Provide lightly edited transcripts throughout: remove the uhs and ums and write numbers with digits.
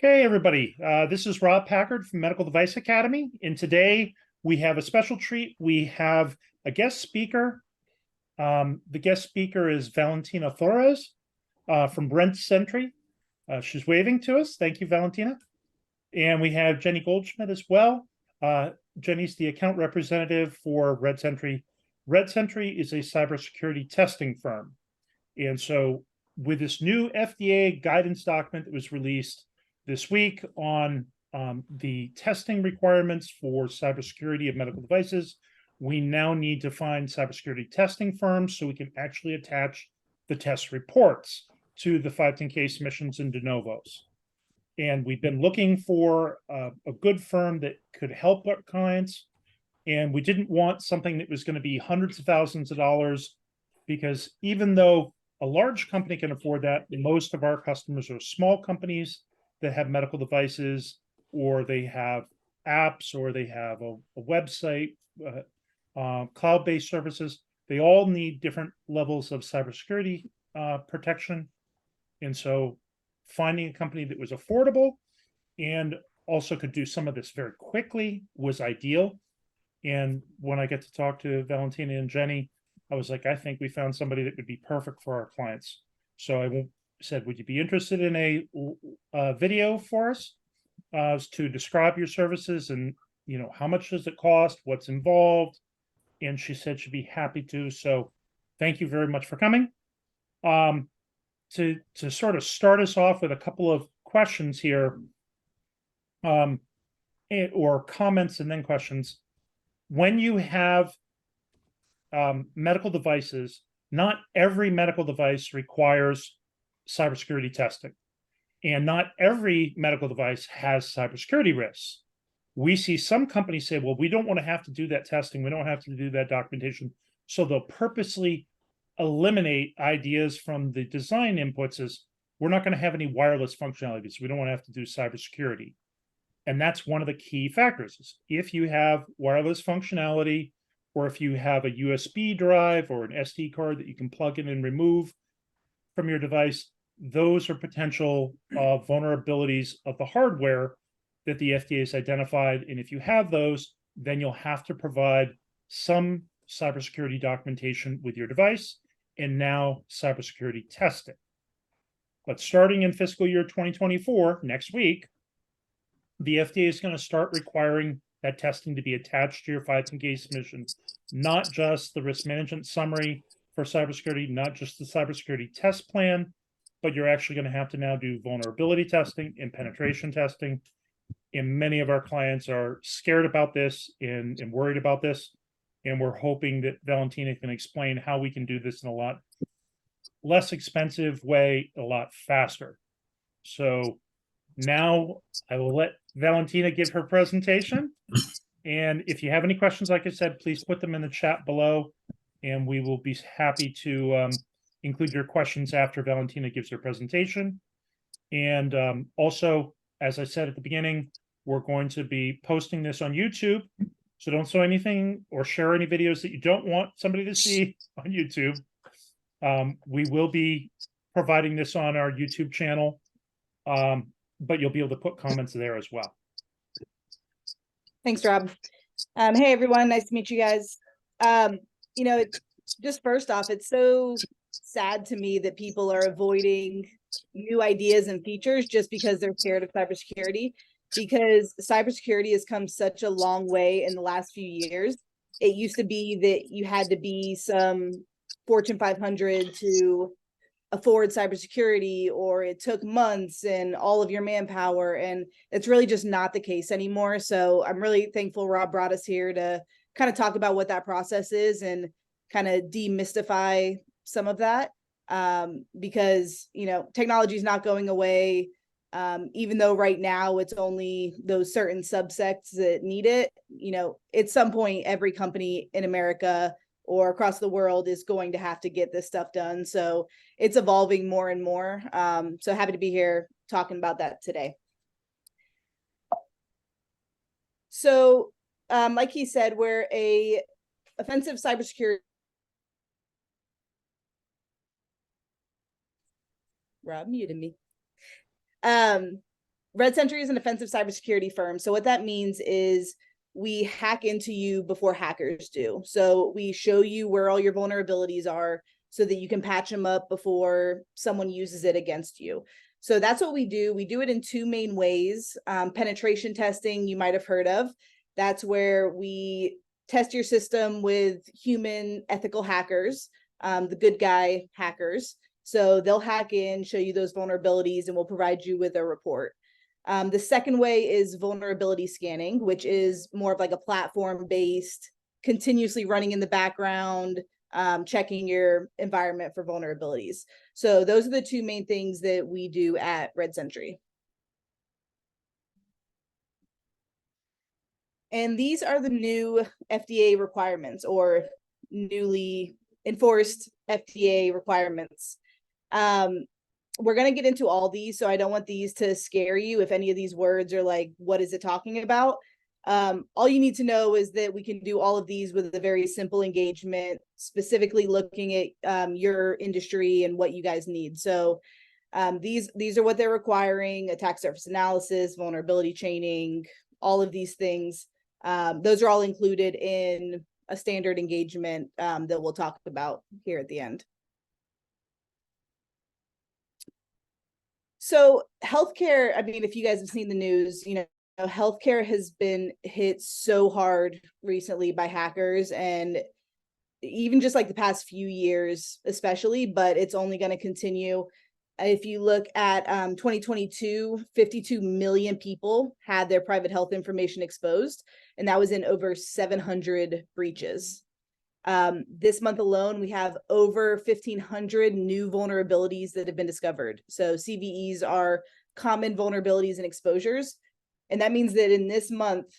Hey, everybody. This is Rob Packard from Medical Device Academy. And today we have a special treat. We have a guest speaker. The guest speaker is Valentina Flores from Red Sentry. She's waving to us. Thank you, Valentina. And we have Jenny Goldschmidt as well. Jenny's the account representative for Red Sentry. Red Sentry is a cybersecurity testing firm. And so with this new FDA guidance document that was released this week on the testing requirements for cybersecurity of medical devices, we now need to find cybersecurity testing firms so we can actually attach the test reports to the 510K submissions and de novos. And we've been looking for a good firm that could help our clients. And we didn't want something that was going to be hundreds of thousands of dollars, because even though a large company can afford that, most of our customers are small companies that have medical devices, or they have apps, or they have a website, cloud-based services. They all need different levels of cybersecurity protection. And so finding a company that was affordable and also could do some of this very quickly was ideal. And when I get to talk to Valentina and Jenny, I was like, I think we found somebody that would be perfect for our clients. So I said, would you be interested in a video for us to describe your services, and how much does it cost, what's involved? And she said she'd be happy to. So thank you very much for coming. To sort of start us off with a couple of questions here, or comments and then questions. When you have medical devices, not every medical device requires cybersecurity testing, and not every medical device has cybersecurity risks. We see some companies say, well, we don't want to have to do that testing. We don't have to do that documentation. So they'll purposely eliminate ideas from the design inputs as we're not going to have any wireless functionality because we don't want to have to do cybersecurity. And that's one of the key factors. Is if you have wireless functionality, or if you have a USB drive or an SD card that you can plug in and remove from your device, those are potential vulnerabilities of the hardware that the FDA has identified. And if you have those, then you'll have to provide some cybersecurity documentation with your device, and now cybersecurity testing. But starting in fiscal year 2024, next week, the FDA is going to start requiring that testing to be attached to your 510K submission, not just the risk management summary for cybersecurity, not just the cybersecurity test plan, but you're actually going to have to now do vulnerability testing and penetration testing. And many of our clients are scared about this and worried about this. And we're hoping that Valentina can explain how we can do this in a lot less expensive way, a lot faster. So now I will let Valentina give her presentation. And if you have any questions, like I said, please put them in the chat below, and we will be happy to include your questions after Valentina gives her presentation. And also, as I said at the beginning, we're going to be posting this on YouTube. So don't show anything or share any videos that you don't want somebody to see on YouTube. We will be providing this on our YouTube channel, but you'll be able to put comments there as well. Thanks, Rob. Hey, everyone. Nice to meet you guys. Just first off, it's so sad to me that people are avoiding new ideas and features just because they're scared of cybersecurity, because cybersecurity has come such a long way in the last few years. It used to be that you had to be some Fortune 500 to afford cybersecurity, or it took months and all of your manpower, and it's really just not the case anymore. So I'm really thankful Rob brought us here to kind of talk about what that process is and kind of demystify some of that, because technology is not going away, even though right now it's only those certain subsects that need it. At some point every company in America or across the world is going to have to get this stuff done. So it's evolving more and more. So happy to be here talking about that today. So like he said, we're a offensive cybersecurity. Rob muted me. Red Sentry is an offensive cybersecurity firm. So what that means is we hack into you before hackers do. So we show you where all your vulnerabilities are so that you can patch them up before someone uses it against you. So that's what we do. We do it in two main ways. Penetration testing, you might have heard of. That's where we test your system with human ethical hackers, the good guy hackers. So they'll hack in, show you those vulnerabilities, and we'll provide you with a report. The second way is vulnerability scanning, which is more of like a platform-based, continuously running in the background, checking your environment for vulnerabilities. So those are the two main things that we do at Red Sentry. And these are the new FDA requirements, or newly enforced FDA requirements. We're going to get into all these, so I don't want these to scare you if any of these words are like, what is it talking about? All you need to know is that we can do all of these with a very simple engagement, specifically looking at your industry and what you guys need. So these are what they're requiring: attack surface analysis, vulnerability chaining, all of these things. Those are all included in a standard engagement that we'll talk about here at the end. So healthcare, I mean, if you guys have seen the news, you know, healthcare has been hit so hard recently by hackers, and even just like the past few years, especially, but it's only going to continue. If you look at 2022, 52 million people had their private health information exposed, and that was in over 700 breaches. This month alone, we have over 1,500 new vulnerabilities that have been discovered. So CVEs are common vulnerabilities and exposures. And that means that in this month,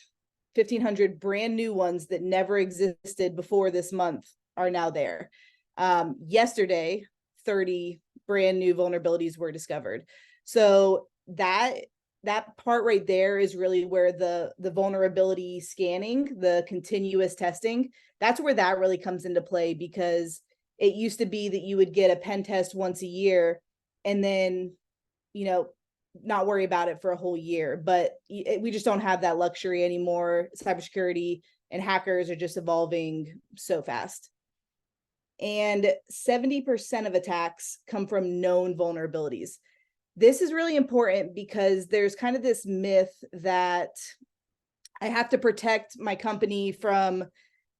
1,500 brand new ones that never existed before this month are now there. Yesterday, 30 brand new vulnerabilities were discovered. So that part right there is really where the vulnerability scanning, the continuous testing, that's where that really comes into play, because it used to be that you would get a pen test once a year and then, you know, not worry about it for a whole year. But we just don't have that luxury anymore. Cybersecurity and hackers are just evolving so fast. And 70% of attacks come from known vulnerabilities. This is really important because there's kind of this myth that I have to protect my company from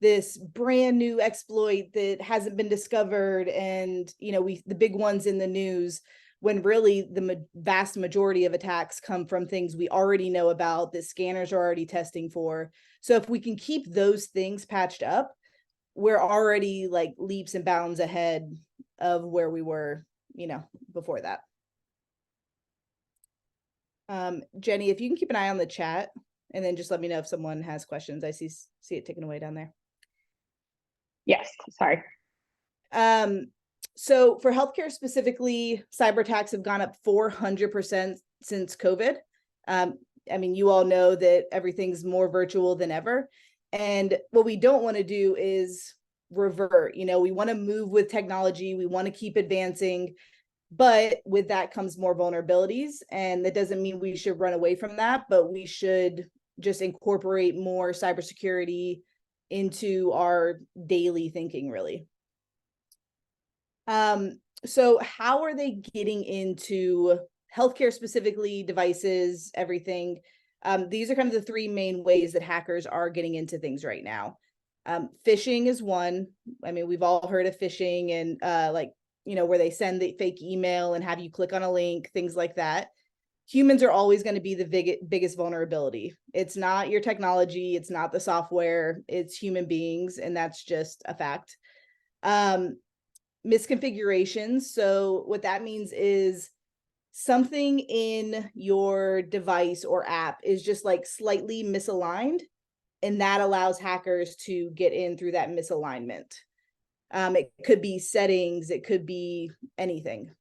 this brand new exploit that hasn't been discovered, and you know, the big ones in the news, when really the vast majority of attacks come from things we already know about, that scanners are already testing for. So if we can keep those things patched up, we're already like leaps and bounds ahead of where we were, you know, before that. Jenny, if you can keep an eye on the chat and then just let me know if someone has questions. I see it ticking away down there. Yes, sorry. So for healthcare specifically, cyber attacks have gone up 400% since COVID. I mean, you all know that everything's more virtual than ever. And what we don't want to do is revert. You know, we want to move with technology. We want to keep advancing. But with that comes more vulnerabilities. And that doesn't mean we should run away from that, but we should just incorporate more cybersecurity into our daily thinking, really. So how are they getting into healthcare specifically, devices, everything? These are kind of the three main ways that hackers are getting into things right now. Phishing is one. I mean, we've all heard of phishing, and like, you know, where they send the fake email and have you click on a link, things like that. Humans are always going to be the biggest vulnerability. It's not your technology, it's not the software, it's human beings, and that's just a fact. Misconfigurations. So what that means is something in your device or app is just like slightly misaligned, and that allows hackers to get in through that misalignment. It could be settings, it could be anything.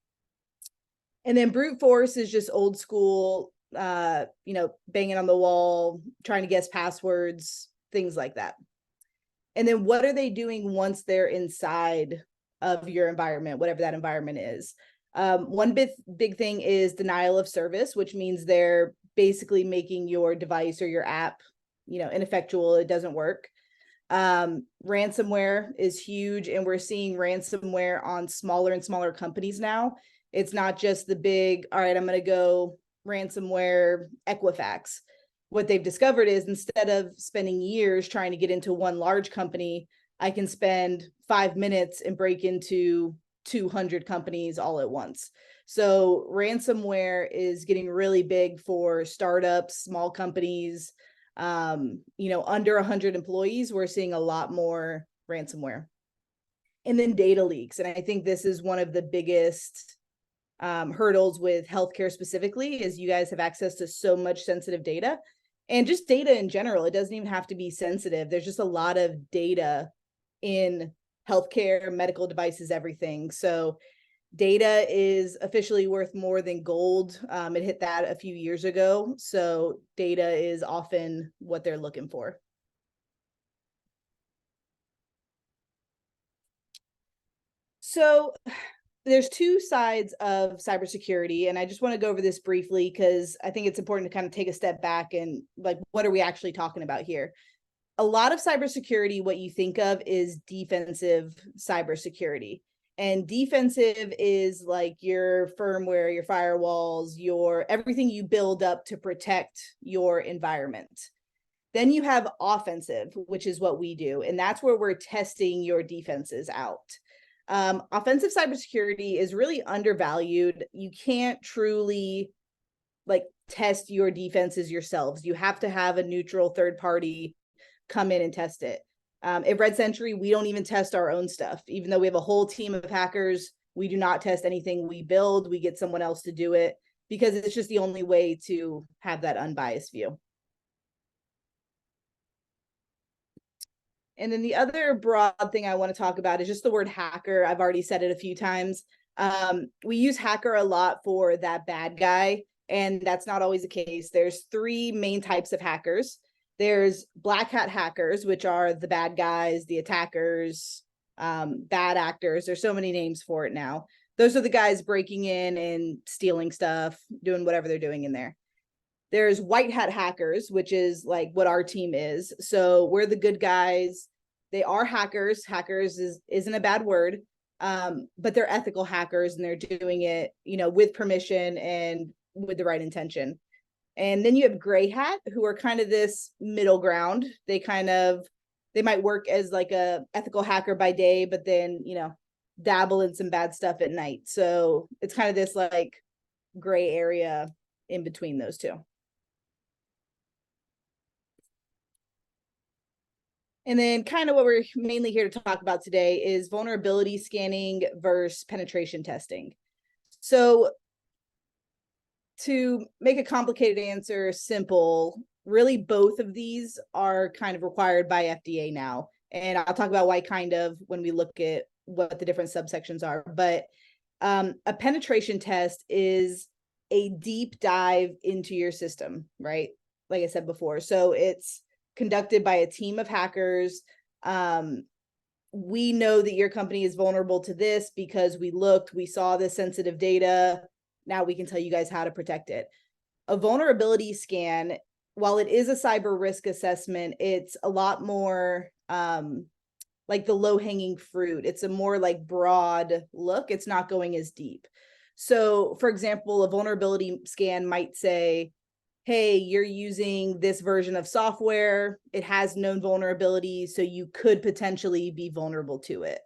And then brute force is just old school, you know, banging on the wall, trying to guess passwords, things like that. And then what are they doing once they're inside of your environment, whatever that environment is? One big thing is denial of service, which means they're basically making your device or your app, ineffectual. It doesn't work. Ransomware is huge, and we're seeing ransomware on smaller and smaller companies now. It's not just the big, all right, I'm going to go ransomware Equifax. What they've discovered is instead of spending years trying to get into one large company, I can spend 5 minutes and break into 200 companies all at once. So ransomware is getting really big for startups, small companies, under 100 employees. We're seeing a lot more ransomware. And then data leaks. And I think this is one of the biggest hurdles with healthcare specifically, is you guys have access to so much sensitive data, and just data in general. It doesn't even have to be sensitive. There's just a lot of data in healthcare, medical devices, everything. So data is officially worth more than gold. It hit that a few years ago. So data is often what they're looking for. So there's two sides of cybersecurity, and I just want to go over this briefly because I think it's important to kind of take a step back and like, what are we actually talking about here? A lot of cybersecurity, what you think of is defensive cybersecurity. And defensive is like your firmware, your firewalls, your everything you build up to protect your environment. Then you have offensive, which is what we do. And that's where we're testing your defenses out. Offensive cybersecurity is really undervalued. You can't truly test your defenses yourselves. You have to have a neutral third party come in and test it. At Red Sentry, we don't even test our own stuff. Even though we have a whole team of hackers, we do not test anything we build. We get someone else to do it because it's just the only way to have that unbiased view. And then the other broad thing I want to talk about is just the word hacker. I've already said it a few times. We use hacker a lot for that bad guy, and that's not always the case. There's three main types of hackers. There's black hat hackers, which are the bad guys, the attackers, bad actors. There's so many names for it now. Those are the guys breaking in and stealing stuff, doing whatever they're doing in there. There's white hat hackers, which is like what our team is. So we're the good guys. They are hackers. Hackers isn't a bad word, but they're ethical hackers, and they're doing it, with permission and with the right intention. And then you have gray hat, who are kind of this middle ground. They might work as like a ethical hacker by day, but then, dabble in some bad stuff at night. So it's kind of this like gray area in between those two. And then kind of what we're mainly here to talk about today is vulnerability scanning versus penetration testing. So to make a complicated answer simple, really both of these are kind of required by FDA now. And I'll talk about why kind of when we look at what the different subsections are. But a penetration test is a deep dive into your system, right? Like I said before. So it's conducted by a team of hackers. We know that your company is vulnerable to this because we saw this sensitive data. Now we can tell you guys how to protect it. A vulnerability scan, while it is a cyber risk assessment, it's a lot more like the low-hanging fruit. It's a more like broad look. It's not going as deep. So for example, a vulnerability scan might say, hey, you're using this version of software. It has known vulnerabilities, so you could potentially be vulnerable to it.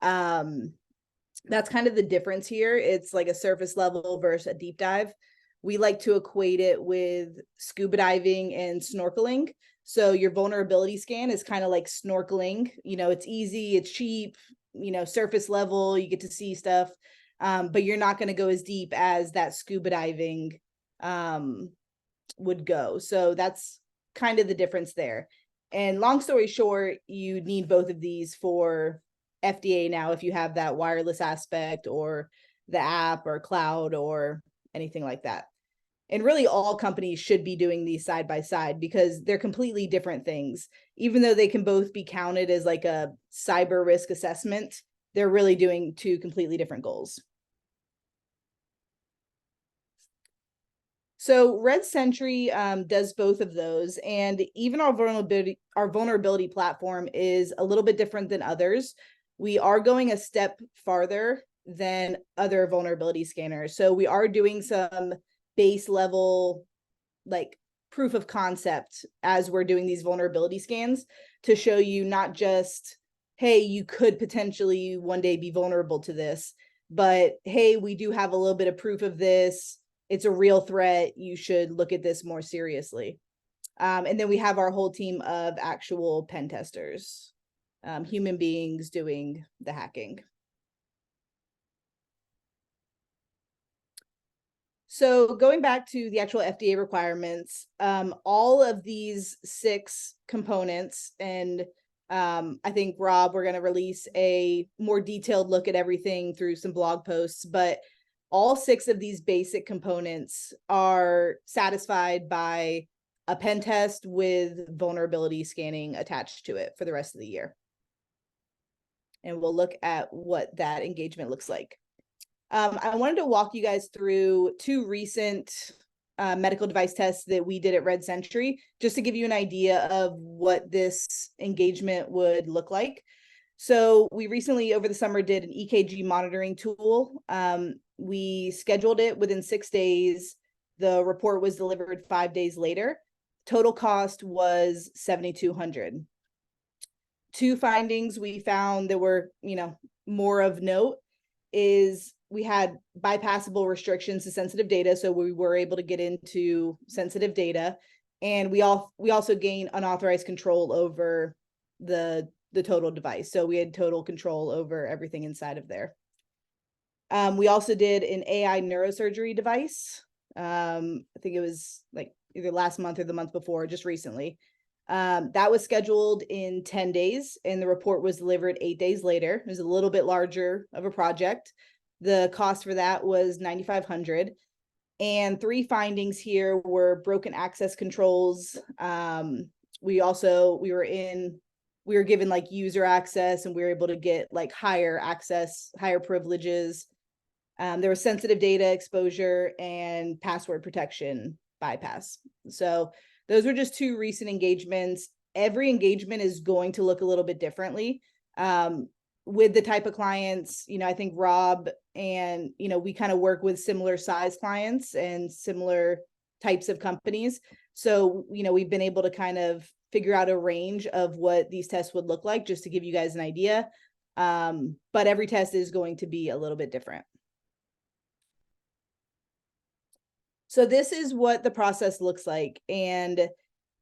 That's kind of the difference here. It's like a surface level versus a deep dive. We like to equate it with scuba diving and snorkeling. So your vulnerability scan is kind of like snorkeling. It's easy, it's cheap, surface level, you get to see stuff, but you're not going to go as deep as that scuba diving would go. So that's kind of the difference there. And long story short, you need both of these for FDA now if you have that wireless aspect or the app or cloud or anything like that. And really all companies should be doing these side by side because they're completely different things. Even though they can both be counted as like a cyber risk assessment, they're really doing two completely different goals. So Red Sentry does both of those, and even our vulnerability platform is a little bit different than others. We are going a step farther than other vulnerability scanners. So we are doing some base level, like proof of concept as we're doing these vulnerability scans to show you not just, hey, you could potentially one day be vulnerable to this, but hey, we do have a little bit of proof of this. It's a real threat. You should look at this more seriously. And then we have our whole team of actual pen testers, human beings doing the hacking. So going back to the actual FDA requirements, all of these 6 components, and I think, Rob, we're going to release a more detailed look at everything through some blog posts, but all 6 of these basic components are satisfied by a pen test with vulnerability scanning attached to it for the rest of the year. And we'll look at what that engagement looks like. I wanted to walk you guys through 2 recent medical device tests that we did at Red Sentry, just to give you an idea of what this engagement would look like. So we recently, over the summer, did an EKG monitoring tool. We scheduled it within 6 days. The report was delivered 5 days later. Total cost was $7,200. 2 findings we found that were, more of note is we had bypassable restrictions to sensitive data, so we were able to get into sensitive data, and we also gained unauthorized control over the total device. So we had total control over everything inside of there. We also did an AI neurosurgery device. I think it was like either last month or the month before, just recently. That was scheduled in 10 days, and the report was delivered 8 days later. It was a little bit larger of a project. The cost for that was $9,500. And 3 findings here were broken access controls. We were given like user access, and we were able to get like higher access, higher privileges. There was sensitive data exposure and password protection bypass. So those were just 2 recent engagements. Every engagement is going to look a little bit differently. With the type of clients, I think Rob and, we kind of work with similar size clients and similar types of companies. So, we've been able to kind of figure out a range of what these tests would look like, just to give you guys an idea. But every test is going to be a little bit different. So this is what the process looks like. And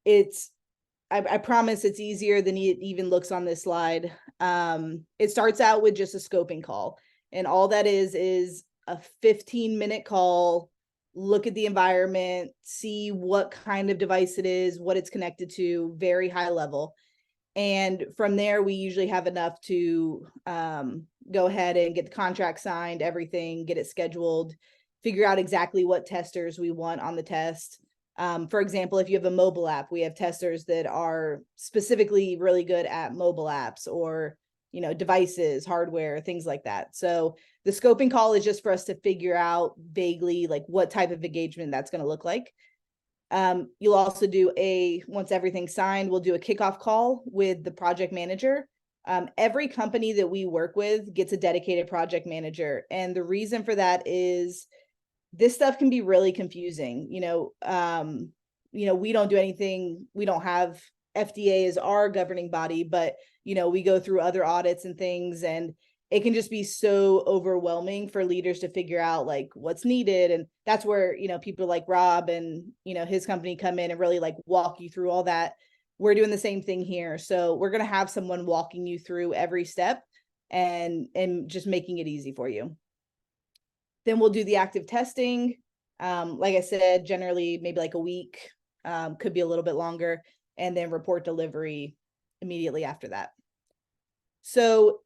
I promise it's easier than it even looks on this slide. It starts out with just a scoping call. And all that is a 15-minute call, look at the environment, see what kind of device it is, what it's connected to, very high level. And from there, we usually have enough to go ahead and get the contract signed, everything, get it scheduled, figure out exactly what testers we want on the test. For example, if you have a mobile app, we have testers that are specifically really good at mobile apps or, devices, hardware, things like that. So the scoping call is just for us to figure out vaguely like what type of engagement that's going to look like. You'll also do once everything's signed, we'll do a kickoff call with the project manager. Every company that we work with gets a dedicated project manager. And the reason for that is this stuff can be really confusing. We don't do anything. We don't have FDA as our governing body, but, we go through other audits and things, and it can just be so overwhelming for leaders to figure out like what's needed. And that's where, people like Rob and, his company come in and really like walk you through all that. We're doing the same thing here. So we're going to have someone walking you through every step and just making it easy for you. Then we'll do the active testing. Like I said, generally maybe like a week, could be a little bit longer, and then report delivery immediately after that. So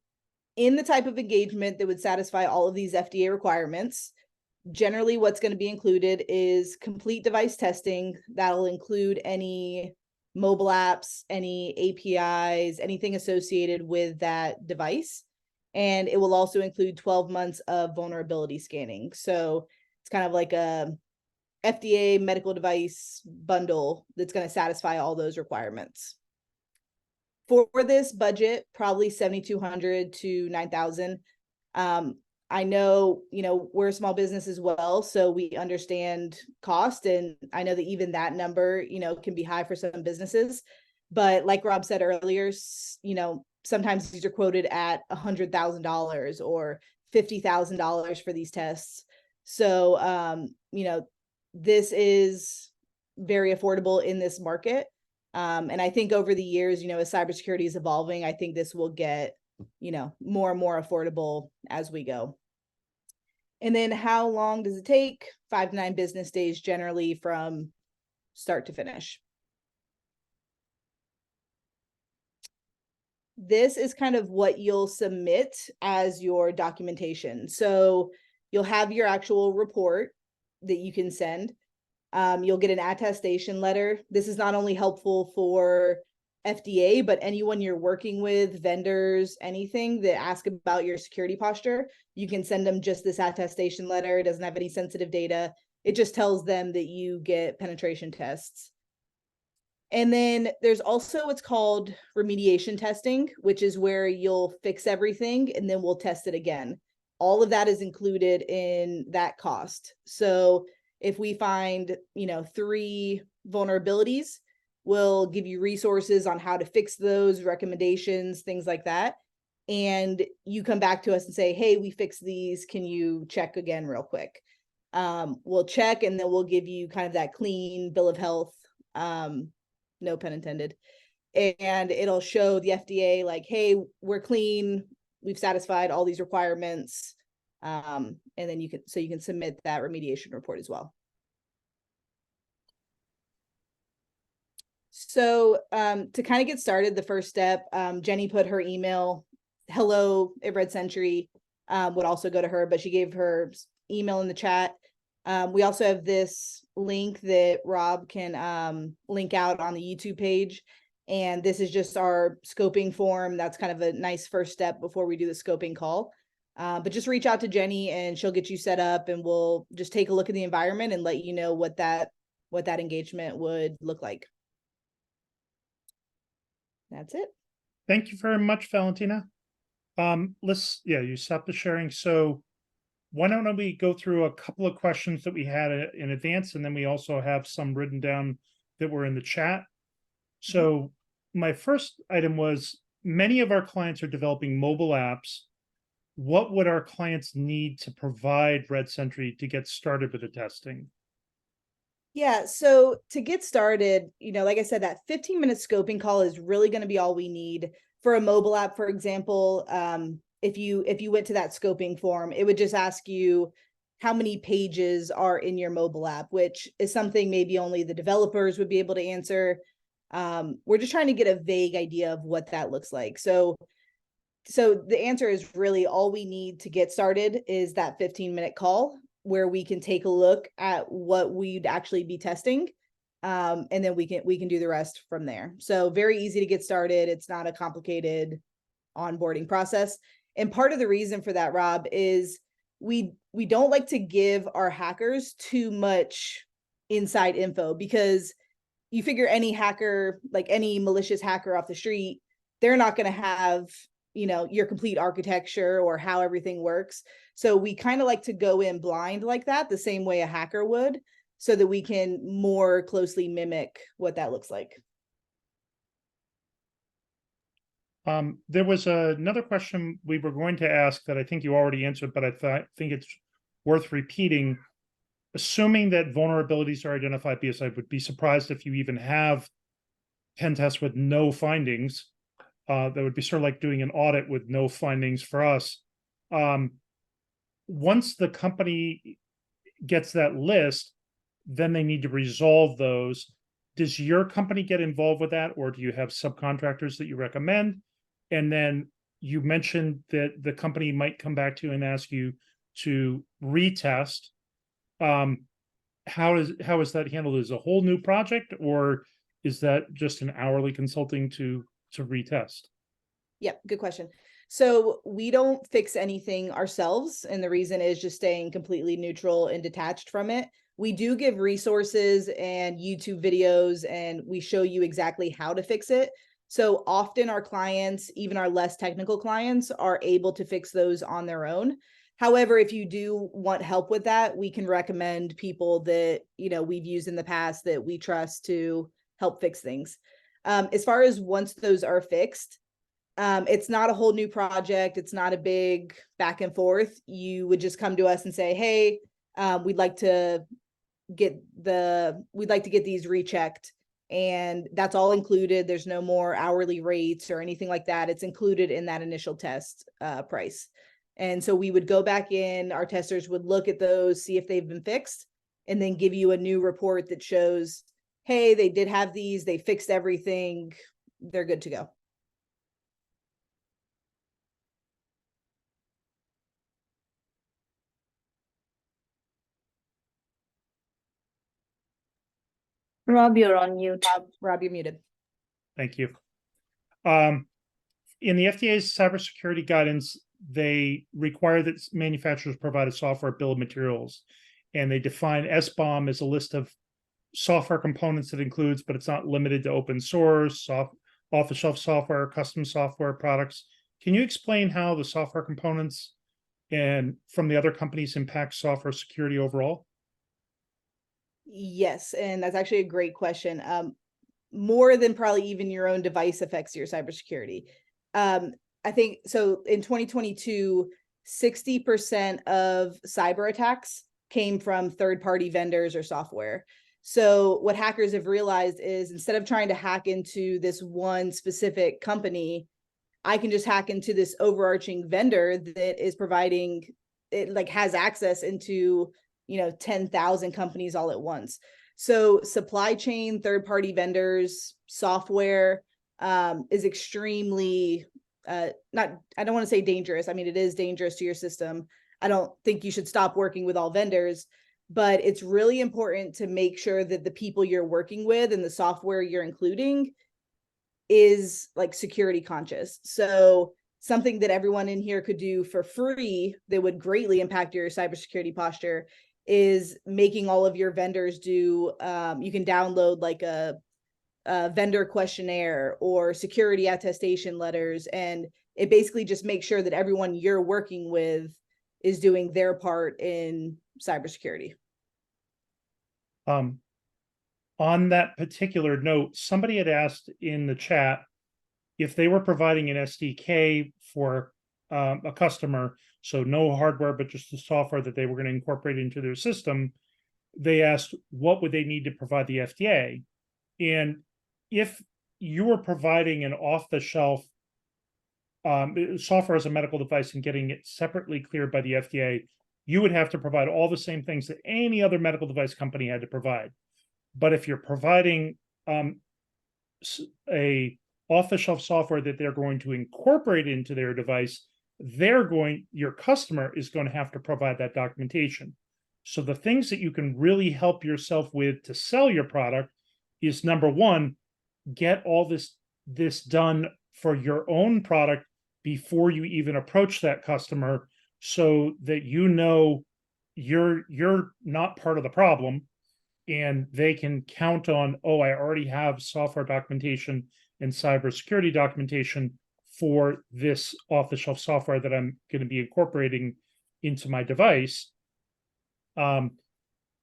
in the type of engagement that would satisfy all of these FDA requirements, generally what's going to be included is complete device testing. That'll include any mobile apps, any APIs, anything associated with that device. And it will also include 12 months of vulnerability scanning. So it's kind of like FDA medical device bundle that's going to satisfy all those requirements. For this budget, probably 7,200 to 9,000. I know, we're a small business as well, so we understand cost, and I know that even that number, can be high for some businesses. But like Rob said earlier, sometimes these are quoted at $100,000 or $50,000 for these tests. So, this is very affordable in this market. And I think over the years, as cybersecurity is evolving, I think this will get, more and more affordable as we go. And then how long does it take? 5 to 9 business days generally from start to finish. This is kind of what you'll submit as your documentation. So you'll have your actual report that you can send. You'll get an attestation letter. This is not only helpful for FDA, but anyone you're working with, vendors, anything that ask about your security posture, you can send them just this attestation letter. It doesn't have any sensitive data. It just tells them that you get penetration tests. And then there's also what's called remediation testing, which is where you'll fix everything and then we'll test it again. All of that is included in that cost. So if we find, 3 vulnerabilities, we'll give you resources on how to fix those, recommendations, things like that. And you come back to us and say, hey, we fixed these. Can you check again real quick? We'll check and then we'll give you kind of that clean bill of health, no pun intended. And it'll show the FDA like, hey, we're clean. We've satisfied all these requirements. And then you can submit that remediation report as well. So to kind of get started, the first step, Jenny put her email, hello at Red Sentry, would also go to her, but she gave her email in the chat. We also have this link that Rob can link out on the YouTube page. And this is just our scoping form. That's kind of a nice first step before we do the scoping call. But just reach out to Jenny and she'll get you set up and we'll just take a look at the environment and let you know what that engagement would look like. That's it. Thank you very much, Valentina. You stopped the sharing. So why don't we go through a couple of questions that we had in advance, and then we also have some written down that were in the chat. So my first item was, many of our clients are developing mobile apps. What would our clients need to provide Red Sentry to get started with the testing? Yeah, so to get started, like I said, that 15-minute scoping call is really going to be all we need for a mobile app. For example, if you went to that scoping form, it would just ask you how many pages are in your mobile app, which is something maybe only the developers would be able to answer. We're just trying to get a vague idea of what that looks like. So the answer is really all we need to get started is that 15-minute call where we can take a look at what we'd actually be testing. And then we can do the rest from there. So very easy to get started. It's not a complicated onboarding process. And part of the reason for that, Rob, is we don't like to give our hackers too much inside info, because you figure any hacker, like any malicious hacker off the street, they're not going to have, your complete architecture or how everything works. So we kind of like to go in blind like that, the same way a hacker would, so that we can more closely mimic what that looks like. There was another question we were going to ask that I think you already answered, but I think it's worth repeating. Assuming that vulnerabilities are identified, because I would be surprised if you even have pen tests with no findings. That would be sort of like doing an audit with no findings for us. Once the company gets that list, then they need to resolve those. Does your company get involved with that, or do you have subcontractors that you recommend? And then you mentioned that the company might come back to you and ask you to retest. How is that handled? Is it a whole new project, or is that just an hourly consulting to retest? Yeah, good question. So we don't fix anything ourselves, and the reason is just staying completely neutral and detached from it. We do give resources and YouTube videos, and we show you exactly how to fix it. So often our clients, even our less technical clients, are able to fix those on their own. However, if you do want help with that, we can recommend people that, you know, we've used in the past that we trust to help fix things. As far as once those are fixed, it's not a whole new project. It's not a big back and forth. You would just come to us and say, hey, we'd like to get these rechecked, and that's all included. There's no more hourly rates or anything like that. It's included in that initial test price. And so we would go back in, our testers would look at those, see if they've been fixed, and then give you a new report that shows, hey, they did have these, they fixed everything, they're good to go. Rob, you're on mute. Rob, you're muted. Thank you. In the FDA's cybersecurity guidance, they require that manufacturers provide a software bill of materials, and they define SBOM as a list of software components that includes, but it's not limited to, open source, off-the-shelf software, custom software products. Can you explain how the software components and from the other companies impact software security overall? Yes, and that's actually a great question. More than probably even your own device affects your cybersecurity. I think so. In 2022, 60% of cyber attacks came from third-party vendors or software. So what hackers have realized is, instead of trying to hack into this one specific company, I can just hack into this overarching vendor that is providing it, like has access into, you know, 10,000 companies all at once. So supply chain, third-party vendors, software is extremely I don't want to say dangerous. I mean, it is dangerous to your system. I don't think you should stop working with all vendors, but it's really important to make sure that the people you're working with and the software you're including is like security conscious. So something that everyone in here could do for free that would greatly impact your cybersecurity posture is making all of your vendors do, you can download like a vendor questionnaire or security attestation letters, and it basically just makes sure that everyone you're working with is doing their part in cybersecurity. On that particular note, somebody had asked in the chat if they were providing an SDK for a customer, so no hardware, but just the software that they were going to incorporate into their system. They asked, what would they need to provide the FDA? And if you were providing an off-the-shelf software as a medical device and getting it separately cleared by the FDA, you would have to provide all the same things that any other medical device company had to provide. But if you're providing a off-the-shelf software that they're going to incorporate into their device, your customer is going to have to provide that documentation. So the things that you can really help yourself with to sell your product is, number one, get all this done for your own product before you even approach that customer, so that you know you're not part of the problem, and they can count on, oh, I already have software documentation and cybersecurity documentation for this off-the-shelf software that I'm going to be incorporating into my device. And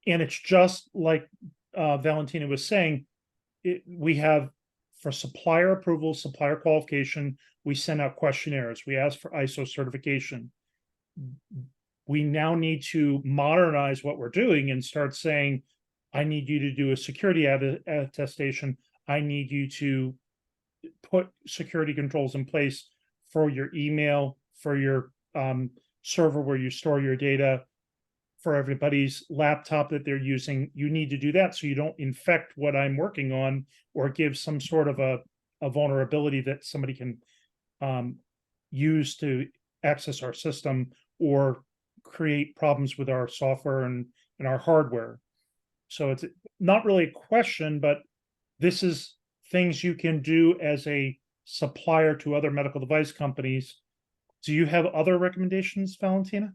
it's just like Valentina was saying, we have, for supplier approval, supplier qualification, we send out questionnaires. We ask for ISO certification. We now need to modernize what we're doing and start saying, I need you to do a security attestation. I need you to put security controls in place for your email, for your server where you store your data, for everybody's laptop that they're using. You need to do that so you don't infect what I'm working on, or give some sort of a vulnerability that somebody can use to access our system, or create problems with our software and our hardware. So it's not really a question, but this is things you can do as a supplier to other medical device companies. Do you have other recommendations, Valentina?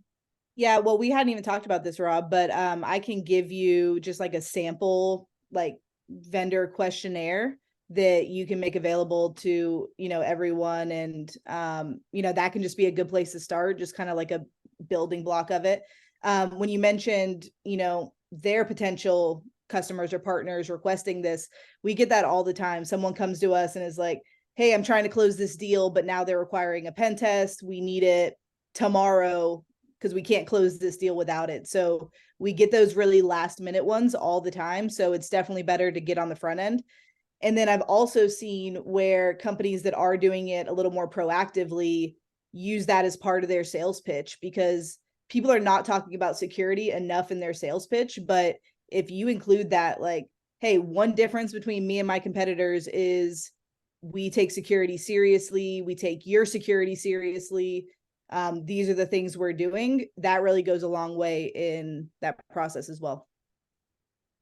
Yeah, well, we hadn't even talked about this, Rob, but I can give you just like a sample like vendor questionnaire that you can make available to, everyone. And that can just be a good place to start, just kind of like a building block of it. When you mentioned, their potential customers or partners requesting this, we get that all the time. Someone comes to us and is like, hey, I'm trying to close this deal, but now they're requiring a pen test. We need it tomorrow because we can't close this deal without it. So we get those really last minute ones all the time. So it's definitely better to get on the front end. And then I've also seen where companies that are doing it a little more proactively use that as part of their sales pitch, because people are not talking about security enough in their sales pitch. But if you include that, like, hey, one difference between me and my competitors is we take security seriously, we take your security seriously. These are the things we're doing. That really goes a long way in that process as well.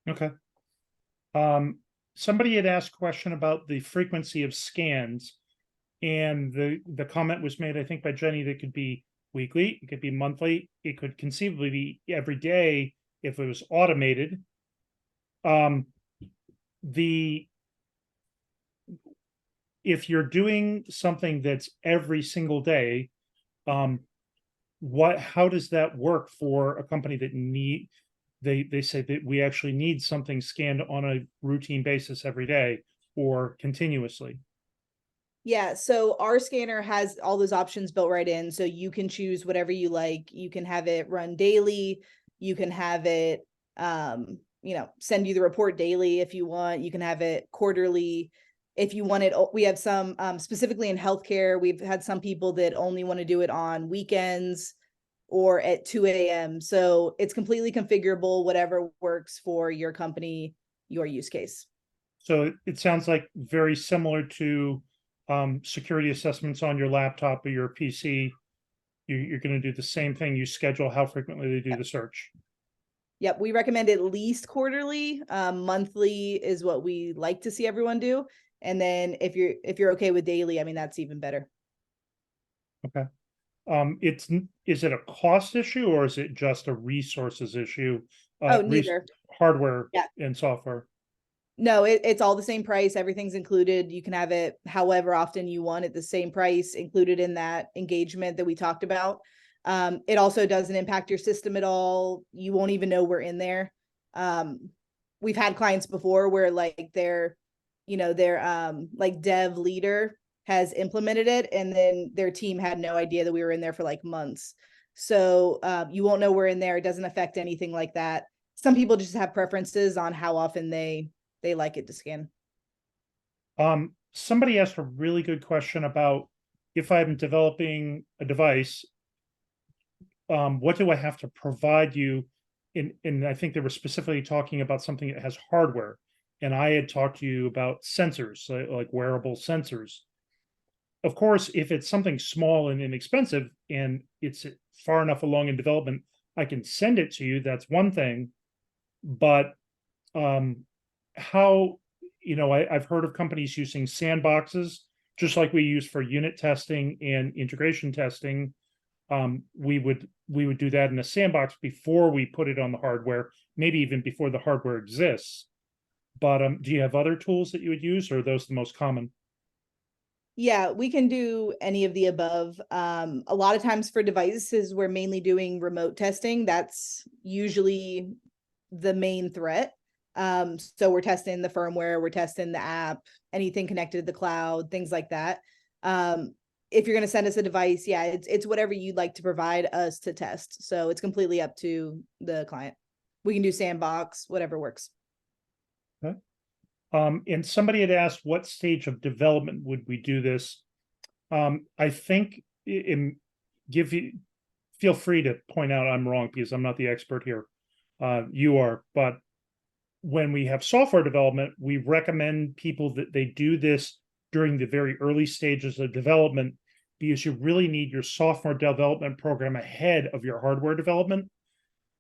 Okay. Somebody had asked a question about the frequency of scans, and the comment was made, I think, by Jenny, that could be weekly, it could be monthly, it could conceivably be every day if it was automated. If you're doing something that's every single day, how does that work for a company that they say that we actually need something scanned on a routine basis every day or continuously? Yeah, so our scanner has all those options built right in. So you can choose whatever you like. You can have it run daily. You can have it, send you the report daily if you want. You can have it quarterly if you want it. We have some, specifically in healthcare, we've had some people that only want to do it on weekends or at 2 a.m. So it's completely configurable, whatever works for your company, your use case. So it sounds like very similar to security assessments on your laptop or your PC. You're going to do the same thing. You schedule how frequently they do the search. Yep, we recommend at least quarterly. Monthly is what we like to see everyone do. And then if you're okay with daily, I mean, that's even better. Okay. Is it a cost issue or is it just a resources issue? Neither. Hardware Yeah. and software. No, it's all the same price. Everything's included. You can have it however often you want at the same price, included in that engagement that we talked about. It also doesn't impact your system at all. You won't even know we're in there. We've had clients before where like their like dev leader has implemented it, and then their team had no idea that we were in there for like months. So you won't know we're in there. It doesn't affect anything like that. Some people just have preferences on how often they like it to scan. Somebody asked a really good question about if I'm developing a device, what do I have to provide you? And I think they were specifically talking about something that has hardware. And I had talked to you about sensors, like wearable sensors. Of course, if it's something small and inexpensive and it's far enough along in development, I can send it to you. That's one thing. But I've heard of companies using sandboxes, just like we use for unit testing and integration testing. We would do that in a sandbox before we put it on the hardware, maybe even before the hardware exists. But do you have other tools that you would use, or are those the most common? Yeah, we can do any of the above. A lot of times for devices, we're mainly doing remote testing. That's usually the main threat. So we're testing the firmware, we're testing the app, anything connected to the cloud, things like that. If you're going to send us a device, yeah, it's whatever you'd like to provide us to test. So it's completely up to the client. We can do sandbox, whatever works. Okay. And somebody had asked what stage of development would we do this? I think feel free to point out I'm wrong because I'm not the expert here. You are, but when we have software development, we recommend people that they do this during the very early stages of development, because you really need your software development program ahead of your hardware development.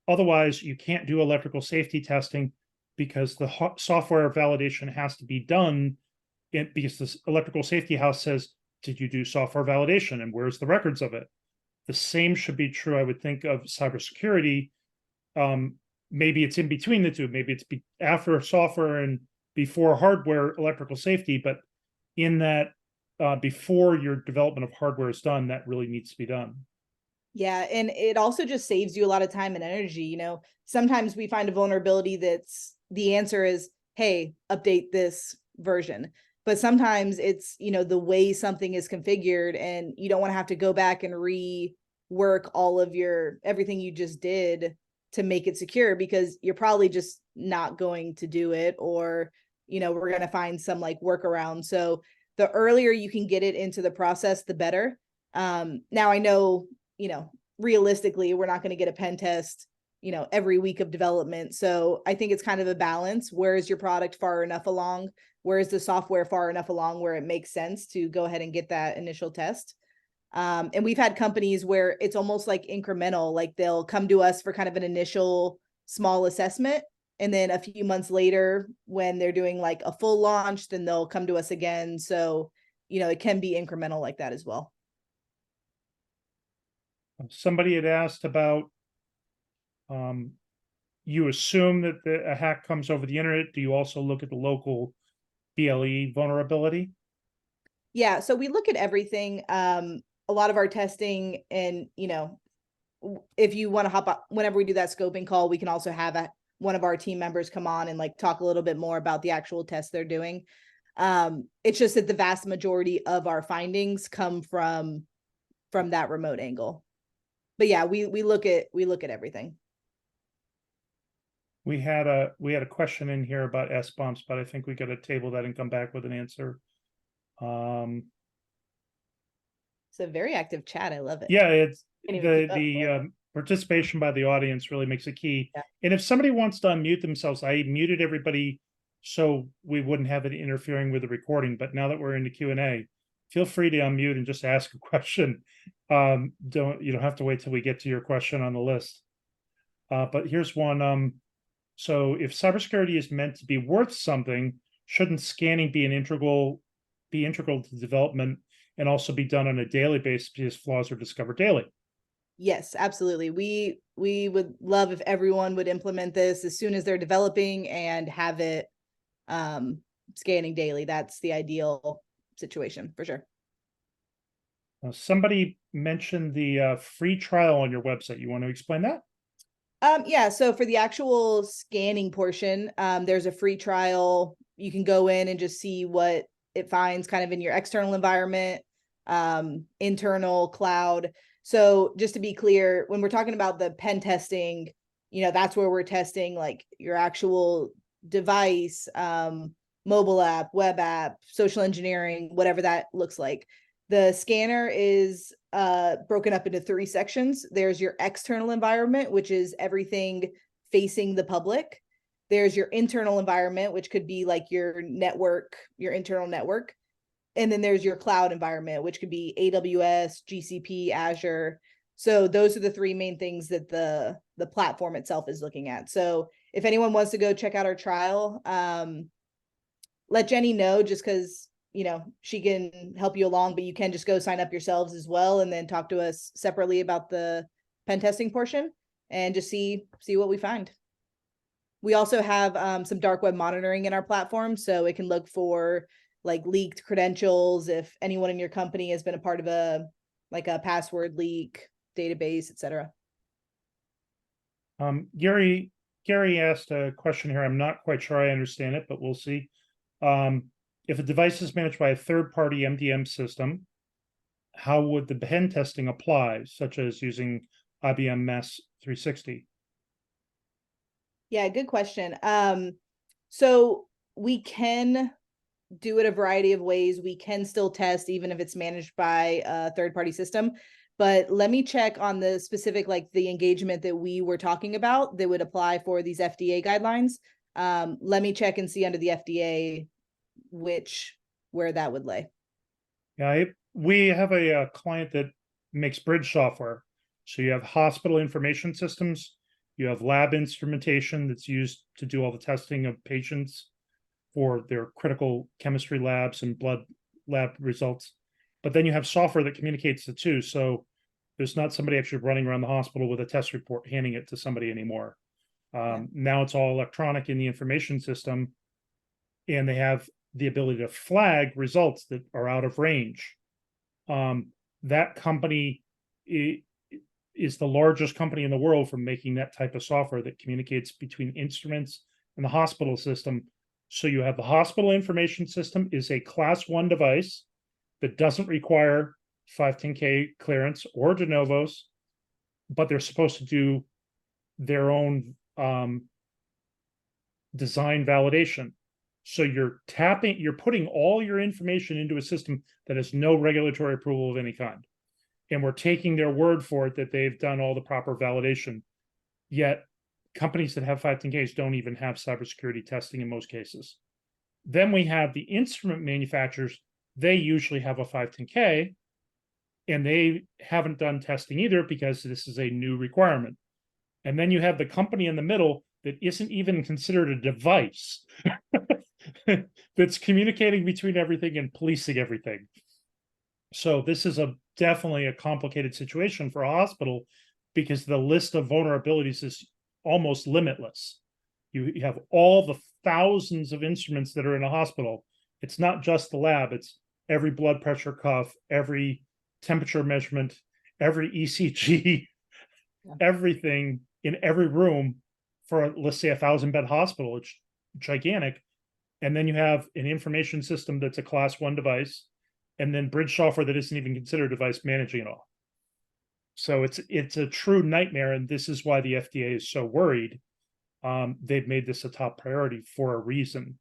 Otherwise, you can't do electrical safety testing because the software validation has to be done because the electrical safety house says, did you do software validation and where's the records of it? the same should be true, I would think, of cybersecurity. Maybe it's in between the two. Maybe it's after software and before hardware, electrical safety. But in that, before your development of hardware is done, that really needs to be done. Yeah, and it also just saves you a lot of time and energy. Sometimes we find a vulnerability that's the answer is, hey, update this version. But sometimes it's, the way something is configured, and you don't want to have to go back and rework all of everything you just did to make it secure, because you're probably just not going to do it, or, we're going to find some like workaround. So the earlier you can get it into the process, the better. Now I know, realistically, we're not going to get a pen test, every week of development. So I think it's kind of a balance. Where is your product far enough along? Where is the software far enough along where it makes sense to go ahead and get that initial test? And we've had companies where it's almost like incremental, like they'll come to us for kind of an initial small assessment. And then a few months later, when they're doing like a full launch, then they'll come to us again. So, it can be incremental like that as well. Somebody had asked about, you assume that a hack comes over the internet. Do you also look at the local BLE vulnerability? Yeah, so we look at everything. A lot of our testing, and if you want to hop up whenever we do that scoping call, we can also have one of our team members come on and like talk a little bit more about the actual tests they're doing. It's just that the vast majority of our findings come from that remote angle. But yeah, we look at everything. We had a question in here about S-bumps, but I think we got to table that and come back with an answer. It's a very active chat. I love it. Yeah, it's Can't even keep the participation by the audience really makes it key. Yeah. And if somebody wants to unmute themselves, I muted everybody so we wouldn't have it interfering with the recording. But now that we're in the Q&A, feel free to unmute and just ask a question. You don't have to wait till we get to your question on the list. But here's one. So if cybersecurity is meant to be worth something, shouldn't scanning be integral to development and also be done on a daily basis because flaws are discovered daily? Yes, absolutely. We would love if everyone would implement this as soon as they're developing and have it scanning daily. That's the ideal situation for sure. Somebody mentioned the free trial on your website. You want to explain that? Yeah, so for the actual scanning portion, there's a free trial. You can go in and just see what it finds kind of in your external environment, internal, cloud. So just to be clear, when we're talking about the pen testing, that's where we're testing like your actual device, mobile app, web app, social engineering, whatever that looks like. The scanner is broken up into 3 sections. There's your external environment, which is everything facing the public. There's your internal environment, which could be like your network, your internal network. And then there's your cloud environment, which could be AWS, GCP, Azure. So those are the 3 main things that the platform itself is looking at. So if anyone wants to go check out our trial, let Jenny know, just because she can help you along, but you can just go sign up yourselves as well and then talk to us separately about the pen testing portion and just see what we find. We also have some dark web monitoring in our platform, so it can look for like leaked credentials if anyone in your company has been a part of a password leak, database, etc. Gary asked a question here. I'm not quite sure I understand it, but we'll see. If a device is managed by a third-party MDM system, how would the pen testing apply, such as using IBM Mass 360? Yeah, good question. So we can do it a variety of ways. We can still test even if it's managed by a third-party system. But let me check on the specific, like the engagement that we were talking about that would apply for these FDA guidelines. Let me check and see under the FDA where that would lay. Yeah, we have a client that makes bridge software. So you have hospital information systems, you have lab instrumentation that's used to do all the testing of patients for their critical chemistry labs and blood lab results. But then you have software that communicates the two. So There's not somebody actually running around the hospital with a test report, handing it to somebody anymore. Now it's all electronic in the information system, and they have the ability to flag results that are out of range. That company is the largest company in the world for making that type of software that communicates between instruments and the hospital system. So you have the hospital information system is a class 1 device that doesn't require 510K clearance or de novos, but they're supposed to do their own design validation. So you're putting all your information into a system that has no regulatory approval of any kind. And we're taking their word for it that they've done all the proper validation. Yet companies that have 510Ks don't even have cybersecurity testing in most cases. Then we have the instrument manufacturers. They usually have a 510K, and they haven't done testing either because this is a new requirement. And then you have the company in the middle that isn't even considered a device that's communicating between everything and policing everything. So this is definitely a complicated situation for a hospital because the list of vulnerabilities is almost limitless. You have all the thousands of instruments that are in a hospital. It's not just the lab, it's every blood pressure cuff, every temperature measurement, every ECG, everything in every room for, let's say, 1,000-bed hospital. It's gigantic. And then you have an information system that's a class 1 device, and then bridge software that isn't even considered a device managing it all. So it's a true nightmare, and this is why the FDA is so worried. They've made this a top priority for a reason,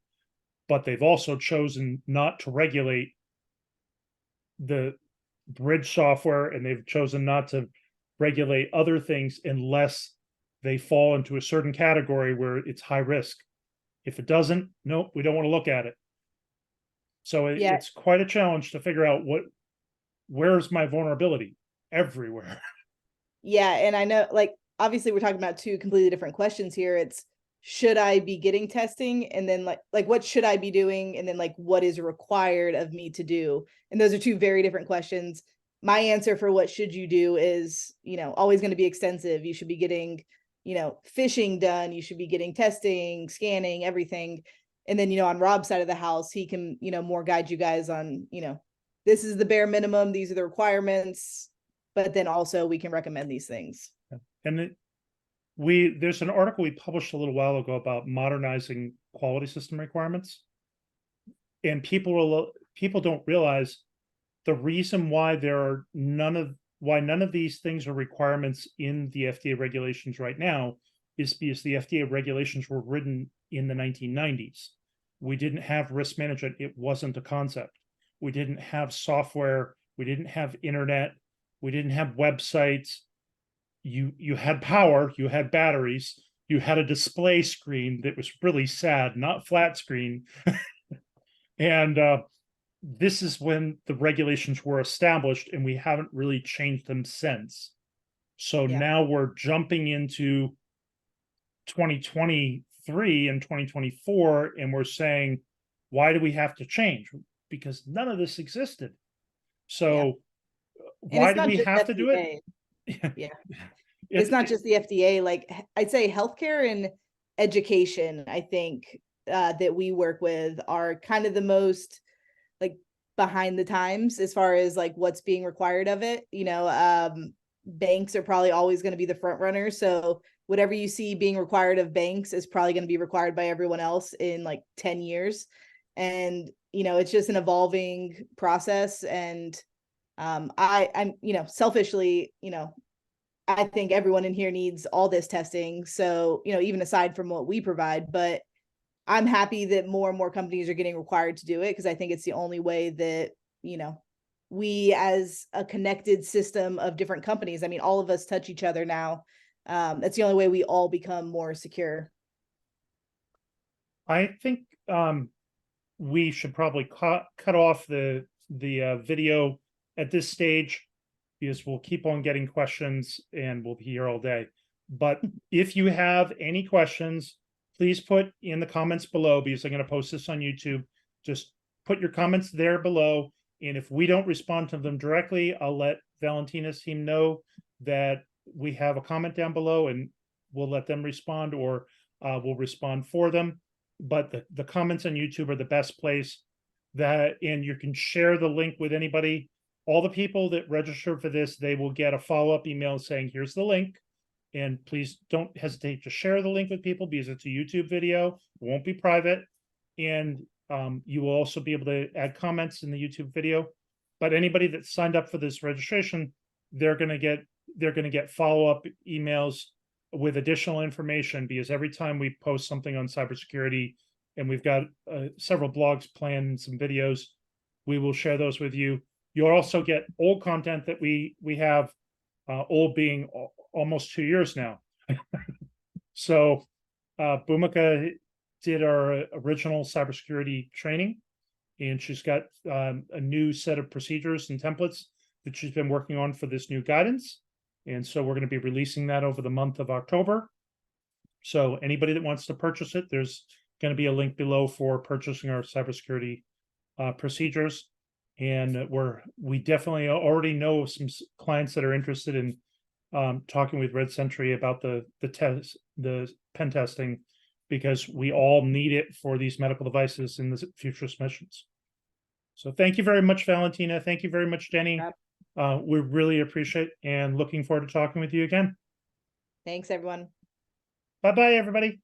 but they've also chosen not to regulate the bridge software, and they've chosen not to regulate other things unless they fall into a certain category where it's high risk. If it doesn't, nope, we don't want to look at it. So it's quite a challenge to figure out where's my vulnerability? Everywhere. Yeah, and I know, like, obviously we're talking about two completely different questions here. It's, should I be getting testing? And then like what should I be doing? And then like, what is required of me to do? And those are two very different questions. My answer for what should you do is, always going to be extensive. You should be getting, phishing done. You should be getting testing, scanning, everything. And then, on Rob's side of the house, he can, more guide you guys on, this is the bare minimum. These are the requirements. But then also we can recommend these things. And there's an article we published a little while ago about modernizing quality system requirements. And people don't realize the reason why none of these things are requirements in the FDA regulations right now is because the FDA regulations were written in the 1990s. We didn't have risk management. It wasn't a concept. We didn't have software. We didn't have internet. We didn't have websites. You had power, you had batteries, you had a display screen that was really sad, not flat screen. And this is when the regulations were established, and we haven't really changed them since. So now we're jumping into 2023 and 2024, and we're saying, why do we have to change? Because none of this existed. So why do we have to do it? Yeah. It's not just the FDA. Like, I'd say healthcare and education, I think, that we work with are kind of the most like behind the times as far as like what's being required of it. Banks are probably always going to be the front runner. So whatever you see being required of banks is probably going to be required by everyone else in like 10 years. And, it's just an evolving process. And I'm, selfishly, I think everyone in here needs all this testing. So, even aside from what we provide, but I'm happy that more and more companies are getting required to do it, because I think it's the only way that, we as a connected system of different companies, I mean, all of us touch each other now. That's the only way we all become more secure. I think we should probably cut off the video at this stage, because we'll keep on getting questions and we'll be here all day. But if you have any questions, please put in the comments below, because I'm going to post this on YouTube. Just put your comments there below. And if we don't respond to them directly, I'll let Valentina's team know that we have a comment down below, and we'll let them respond, or we'll respond for them. But the comments on YouTube are the best place. And you can share the link with anybody. All the people that register for this, they will get a follow-up email saying, here's the link. And please don't hesitate to share the link with people, because it's a YouTube video. It won't be private. And you will also be able to add comments in the YouTube video. But anybody that signed up for this registration, they're going to get follow-up emails with additional information, because every time we post something on cybersecurity, and we've got several blogs planned and some videos, we will share those with you. You'll also get old content that we have, old being almost 2 years now. So Bhumika did our original cybersecurity training, and she's got a new set of procedures and templates that she's been working on for this new guidance. And so we're going to be releasing that over the month of October. So anybody that wants to purchase it, there's going to be a link below for purchasing our cybersecurity procedures. And we definitely already know some clients that are interested in talking with Red Sentry about the pen testing, because we all need it for these medical devices in the future missions. So thank you very much, Valentina. Thank you very much, Jenny. Yep. We really appreciate, and looking forward to talking with you again. Thanks, everyone. Bye-bye, everybody.